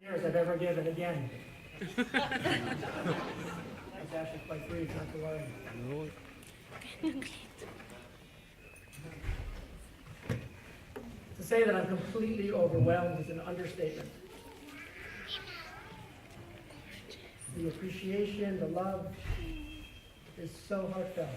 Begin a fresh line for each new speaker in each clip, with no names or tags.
I've ever given again. It's actually quite brief, not to worry. To say that I'm completely overwhelmed is an understatement. The appreciation, the love is so heartfelt.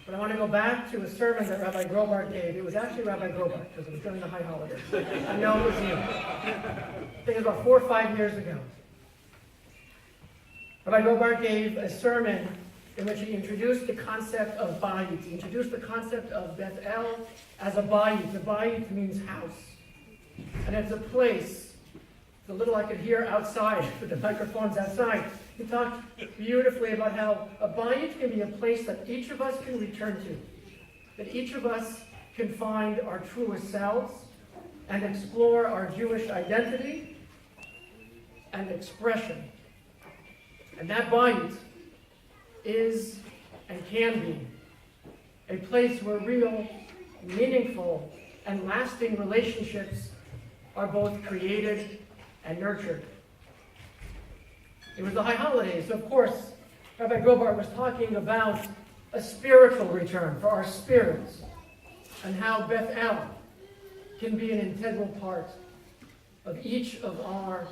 But I want to go back to a sermon that Rabbi Grobart gave. It was actually Rabbi Grobart, because it was during the high holidays. I know it was you. I think it was about 4 or 5 years ago. Rabbi Grobart gave a sermon in which he introduced the concept of bayit. He introduced the concept of Beth El as a bayit. The bayit means house. And it's a place. The little I could hear outside with the microphones outside. He talked beautifully about how a bayit can be a place that each of us can return to. That each of us can find our truest selves and explore our Jewish identity and expression. And that bayit is and can be a place where real, meaningful, and lasting relationships are both created and nurtured. It was the high holidays, so of course, Rabbi Grobart was talking about a spiritual return for our spirits and how Beth El can be an integral part of each of our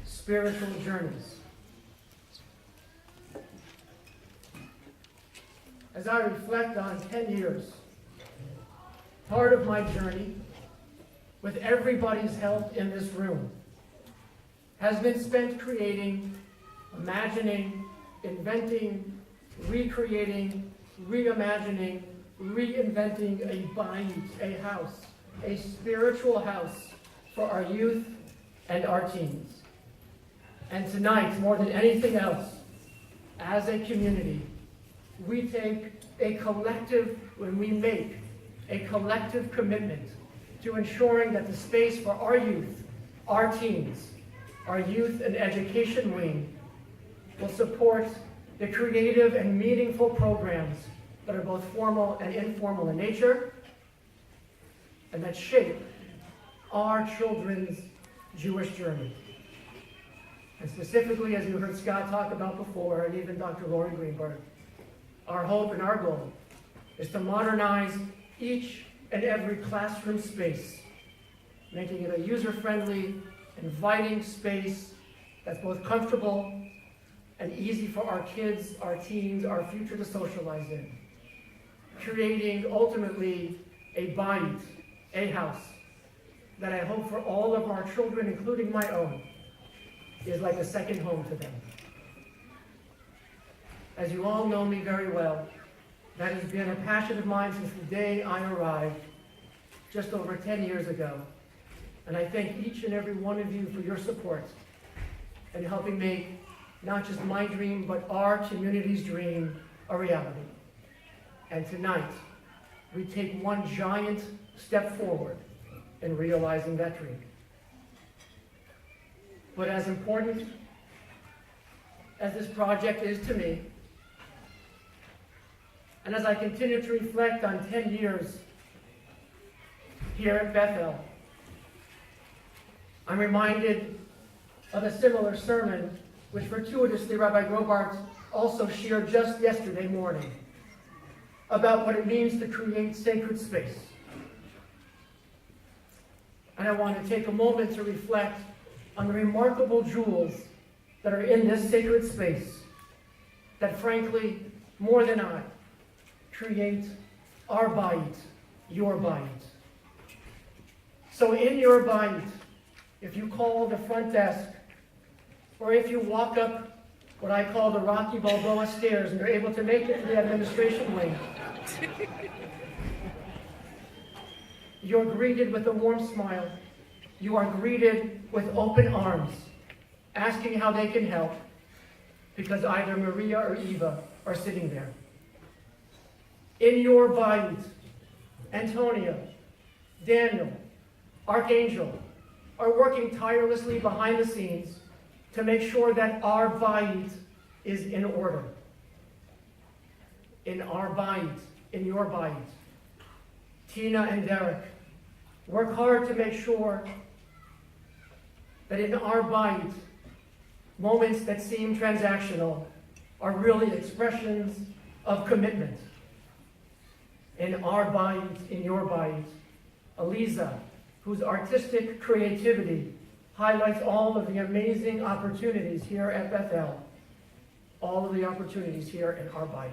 spiritual journeys. As I reflect on 10 years, part of my journey, with everybody's help in this room, has been spent creating, imagining, inventing, recreating, reimagining, reinventing a bayit, a house, a spiritual house for our youth and our teens. And tonight, more than anything else, as a community, we take a collective, when we make a collective commitment to ensuring that the space for our youth, our teens, our youth and education wing will support the creative and meaningful programs that are both formal and informal in nature and that shape our children's Jewish journey. And specifically, as you heard Scott talk about before, and even Dr. Lori Greenberg, our hope and our goal is to modernize each and every classroom space, making it a user-friendly, inviting space that's both comfortable and easy for our kids, our teens, our future to socialize in. Creating, ultimately, a bayit, a house, that I hope for all of our children, including my own, is like a second home to them. As you all know me very well, that has been a passion of mine since the day I arrived just over 10 years ago. And I thank each and every one of you for your support in helping make not just my dream, but our community's dream a reality. And tonight, we take one giant step forward in realizing that dream. But as important as this project is to me, and as I continue to reflect on 10 years here at Bethel, I'm reminded of a similar sermon which fortuitously Rabbi Grobart also shared just yesterday morning about what it means to create sacred space. And I want to take a moment to reflect on the remarkable jewels that are in this sacred space that, frankly, more than I, create our bayit, your bayit. So in your bayit, if you call the front desk, or if you walk up what I call the Rocky Balboa stairs and you're able to make it to the administration wing, you're greeted with a warm smile. You are greeted with open arms, asking how they can help, because either Maria or Eva are sitting there. In your bayit, Antonia, Daniel, Archangel are working tirelessly behind the scenes to make sure that our bayit is in order. In our bayit, in your bayit, Tina and Derek work hard to make sure that in our bayit, moments that seem transactional are really expressions of commitment. In our bayit, in your bayit, Aliza, whose artistic creativity highlights all of the amazing opportunities here at Bethel, all of the opportunities here in our bayit.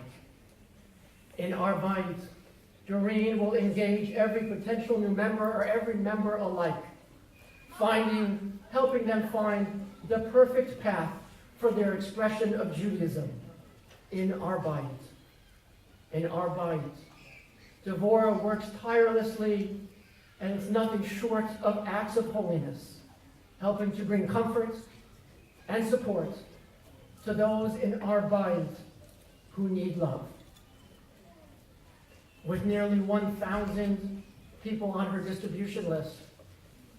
In our bayit, Doreen will engage every potential new member or every member alike, helping them find the perfect path for their expression of Judaism in our bayit. In our bayit, Devorah works tirelessly, and it's nothing short of acts of holiness, helping to bring comfort and support to those in our bayit who need love. With nearly 1,000 people on her distribution list,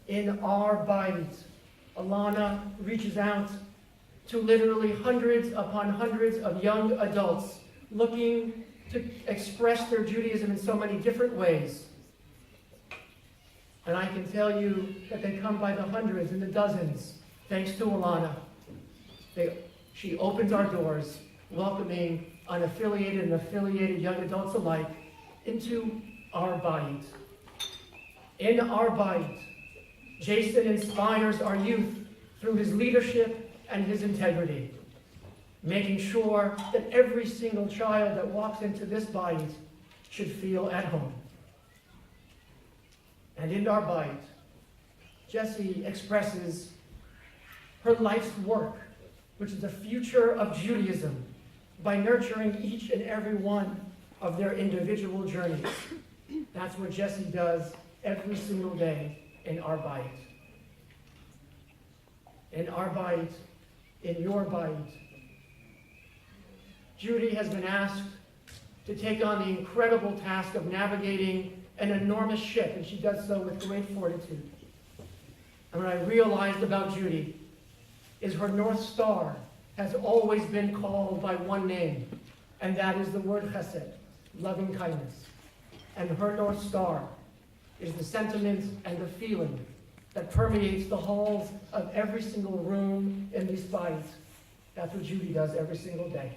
in our bayit, Alana reaches out to literally hundreds upon hundreds of young adults looking to express their Judaism in so many different ways. And I can tell you that they come by the hundreds and the dozens, thanks to Alana. She opens our doors, welcoming unaffiliated and affiliated young adults alike into our bayit. In our bayit, Jason inspires our youth through his leadership and his integrity, making sure that every single child that walks into this bayit should feel at home. And in our bayit, Jessie expresses her life's work, which is the future of Judaism, by nurturing each and every one of their individual journeys. That's what Jessie does every single day in our bayit. In our bayit, in your bayit, Judy has been asked to take on the incredible task of navigating an enormous ship, and she does so with great fortitude. And what I realized about Judy is her North Star has always been called by one name, and that is the word chesed, loving kindness. And her North Star is the sentiment and the feeling that permeates the halls of every single room in these bayits. That's what Judy does every single day.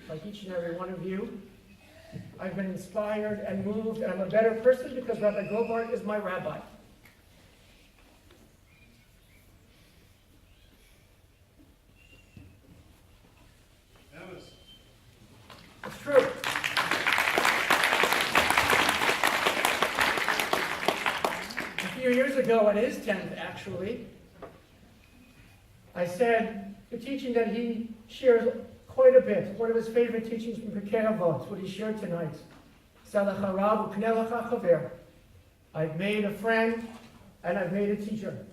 Like each and every one of you, I've been inspired and moved, and I'm a better person because Rabbi Gobart is my rabbi. It's true. A few years ago, at his 10th actually, I said the teaching that he shares quite a bit, one of his favorite teachings from Pirkei Avot, what he shared tonight. I've made a friend and I've made a teacher.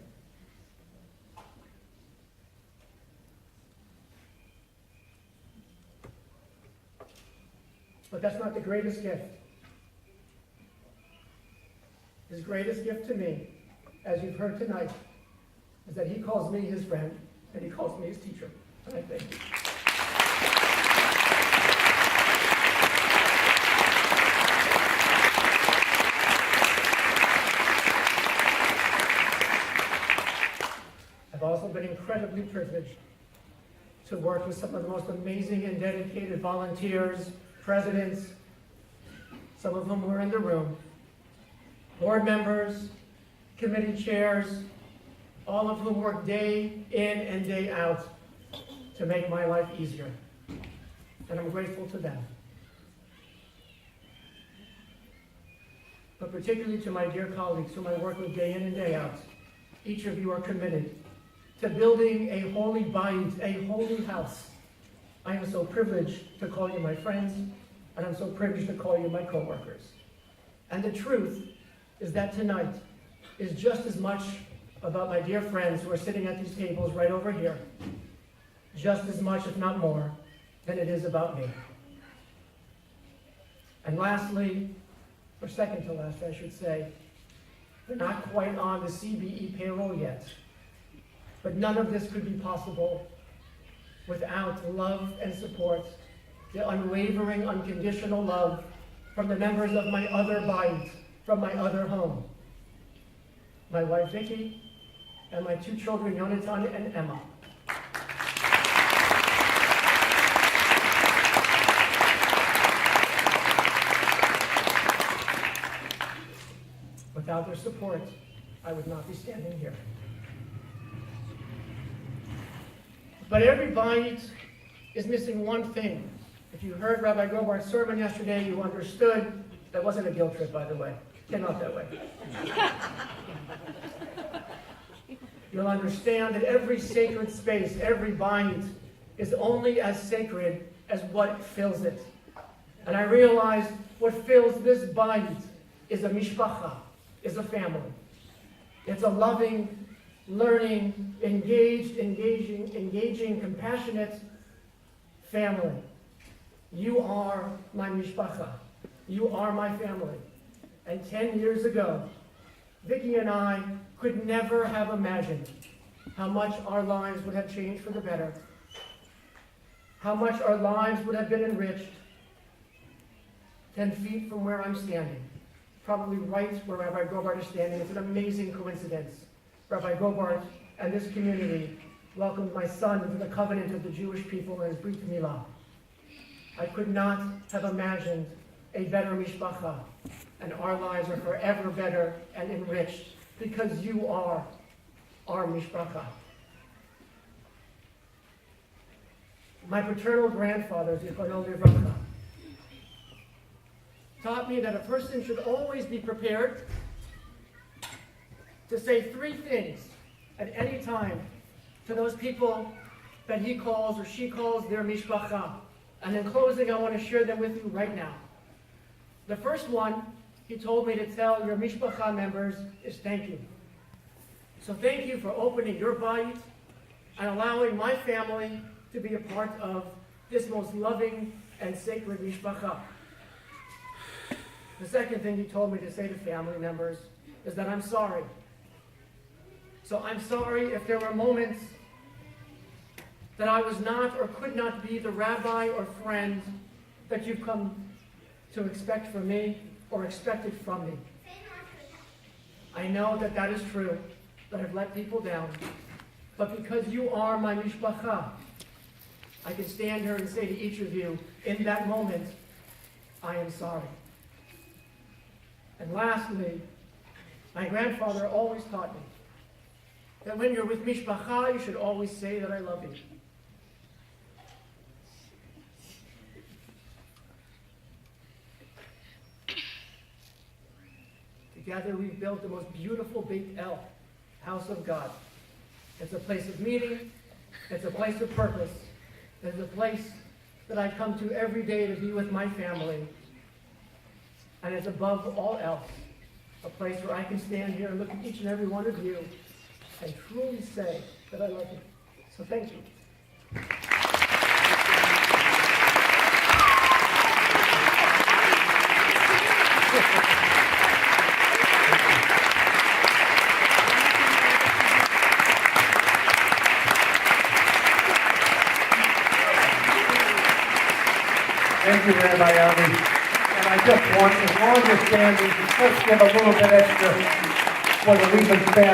But that's not the greatest gift. His greatest gift to me, as you've heard tonight, is that he calls me his friend and he calls me his teacher. And I thank you. I've also been incredibly privileged to work with some of the most amazing and dedicated volunteers, presidents, some of whom were in the room, board members, committee chairs, all of whom work day in and day out to make my life easier. And I'm grateful to them. But particularly to my dear colleagues whom I work with day in and day out. Each of you are committed to building a holy bayit, a holy house. I am so privileged to call you my friends, and I'm so privileged to call you my co-workers. And the truth is that tonight is just as much about my dear friends who are sitting at these tables right over here, just as much, if not more, than it is about me. And lastly, or second to last, I should say, they're not quite on the CBE payroll yet, but none of this could be possible without love and support the unwavering, unconditional love from the members of my other bayit, from my other home. My wife Vicky, and my two children, Yonatan and Emma. Without their support, I would not be standing here. But every bayit is missing one thing. If you heard Rabbi Gobart's sermon yesterday, you understood. That wasn't a guilt trip, by the way. Came out that way. You'll understand that every sacred space, every bayit, is only as sacred as what fills it. And I realized what fills this bayit is a mishpacha, is a family. It's a loving, learning, engaging, compassionate family. You are my mishpacha. You are my family. And 10 years ago, Vicki and I could never have imagined how much our lives would have changed for the better, how much our lives would have been enriched 10 feet from where I'm standing, probably right where Rabbi Gobart is standing. It's an amazing coincidence. Rabbi Gobart and this community welcomed my son into the covenant of the Jewish people in his Brit Milah. I could not have imagined a better mishpacha, and our lives are forever better and enriched because you are our mishpacha. My paternal grandfather, Zichrono Livracha, taught me that a person should always be prepared to say three things at any time to those people that he calls or she calls their mishpacha. And in closing, I want to share them with you right now. The first one, he told me to tell your mishpacha members is thank you. So thank you for opening your bayit and allowing my family to be a part of this most loving and sacred mishpacha. The second thing he told me to say to family members is that I'm sorry. So I'm sorry if there were moments that I was not or could not be the rabbi or friend that you've come to expect from me or expected from me. I know that that is true, that I've let people down, but because you are my mishpacha, I can stand here and say to each of you, in that moment, I am sorry. And lastly, my grandfather always taught me that when you're with mishpacha, you should always say that I love you. Together we've built the most beautiful Beit El, house of God. It's a place of meeting, it's a place of purpose, it's a place that I come to every day to be with my family. And it's above all else, a place where I can stand here and look at each and every one of you and truly say that I love you. So thank you.
Thank you, Rabbi Avi. And I just want, as long as you're standing, let's give a little bit extra for the Libman family.